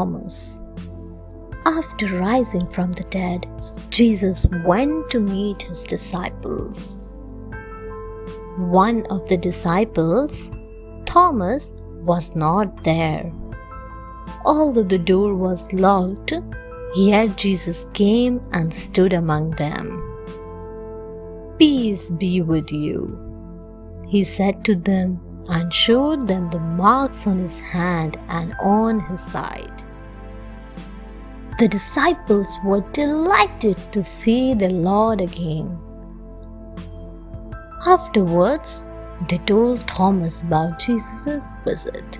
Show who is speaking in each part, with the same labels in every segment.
Speaker 1: Thomas. After rising from the dead, Jesus went to meet his disciples. One of the disciples, Thomas, was not there. Although the door was locked, yet Jesus came and stood among them. "Peace be with you," he said to them, and showed them the marks on his hand and on his side. The disciples were delighted to see the Lord again. Afterwards, they told Thomas about Jesus' visit,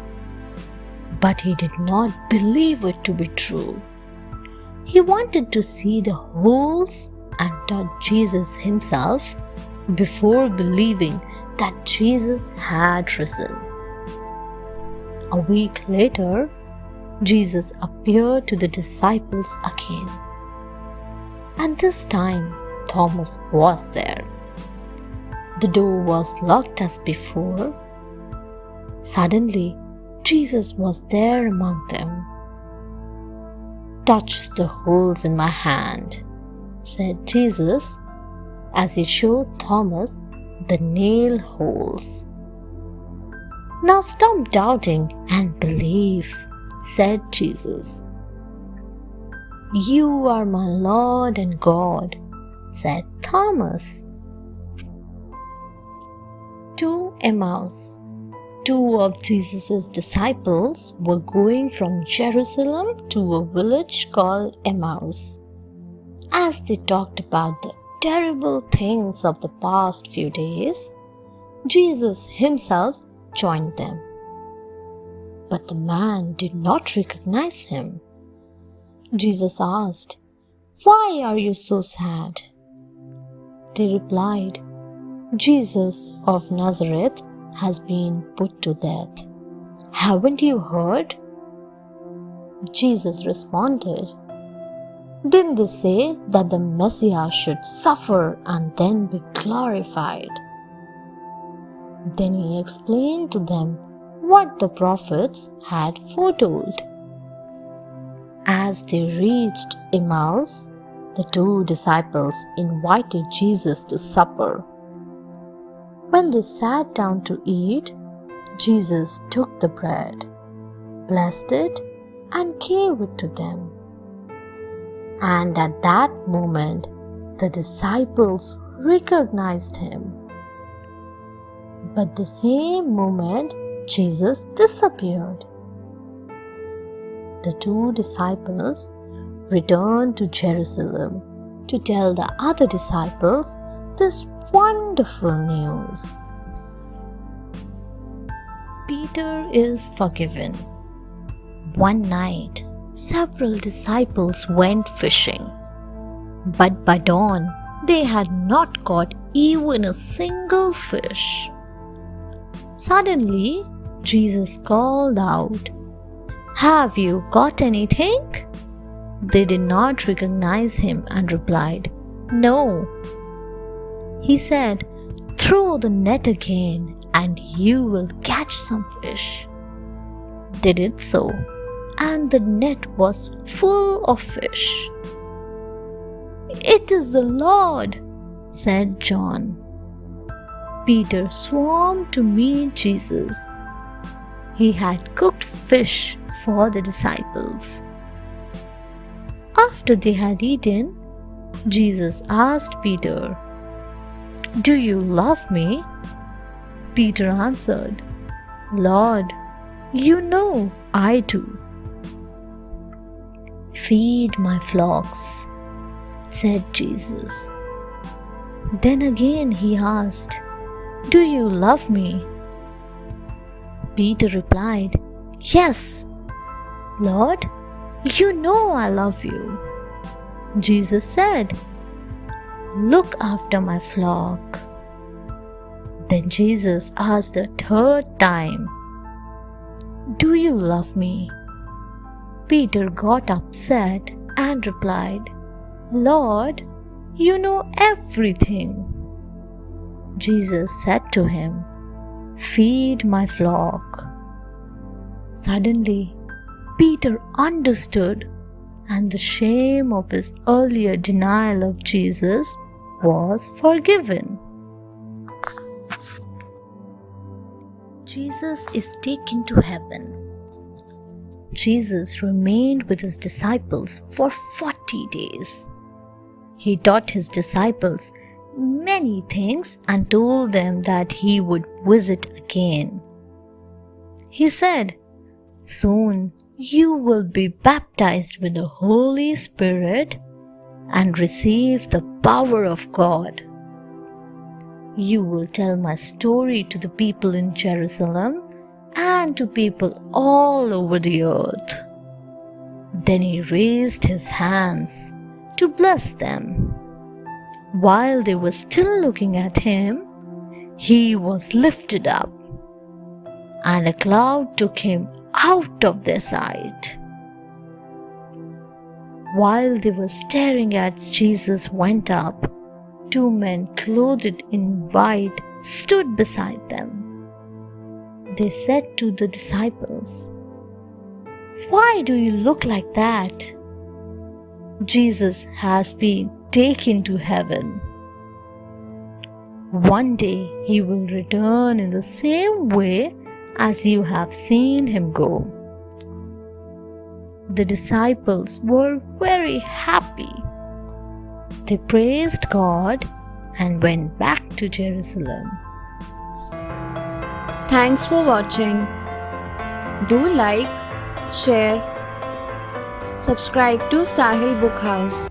Speaker 1: but he did not believe it to be true. He wanted to see the holes and touch Jesus himself before believing that Jesus had risen. A week later, Jesus appeared to the disciples again, and this time Thomas was there. The door was locked as before. Suddenly, Jesus was there among them. "Touch the holes in my hand," said Jesus, as he showed Thomas the nail holes. "Now stop doubting and believe," said Jesus. "You are my Lord and God," said Thomas. To Emmaus. Two of Jesus' disciples were going from Jerusalem to a village called Emmaus. As they talked about the terrible things of the past few days, Jesus himself joined them. But the man did not recognize him. Jesus asked, "Why are you so sad?" They replied, "Jesus of Nazareth has been put to death. Haven't you heard?" Jesus responded, "Didn't they say that the Messiah should suffer and then be glorified?" Then he explained to them what the prophets had foretold. As they reached Emmaus, the two disciples invited Jesus to supper. When they sat down to eat, Jesus took the bread, blessed it, and gave it to them. And at that moment, the disciples recognized him. But the same moment, Jesus disappeared. The two disciples returned to Jerusalem to tell the other disciples this wonderful news. Peter is forgiven. One night, several disciples went fishing, but by dawn they had not caught even a single fish. Suddenly, Jesus called out, "Have you got anything?" They did not recognize him and replied, "No." He said, "Throw the net again and you will catch some fish." They did so, and the net was full of fish. "It is the Lord," said John. Peter swam to meet Jesus. He had cooked fish for the disciples. After they had eaten, Jesus asked Peter, "Do you love me?" Peter answered, "Lord, you know I do." "Feed my flocks," said Jesus. Then again he asked, "Do you love me?" Peter replied, "Yes, Lord, you know I love you." Jesus said, "Look after my flock." Then Jesus asked the third time, "Do you love me?" Peter got upset and replied, "Lord, you know everything." Jesus said to him, "Feed my flock." Suddenly, Peter understood, and the shame of his earlier denial of Jesus was forgiven. Jesus is taken to heaven. Jesus remained with his disciples for 40 days. He taught his disciples many things and told them that he would visit again. He said, "Soon you will be baptized with the Holy Spirit and receive the power of God. You will tell my story to the people in Jerusalem and to people all over the earth." Then he raised his hands to bless them. While they were still looking at him, he was lifted up, and a cloud took him out of their sight. While they were staring as Jesus went up, two men clothed in white stood beside them. They said to the disciples, "Why do you look like that? Jesus has been taken to heaven. One day he will return in the same way as you have seen him go." The disciples were very happy. They praised God and went back to Jerusalem.
Speaker 2: Thanks for watching. Do like, share, subscribe to Sahil Book House.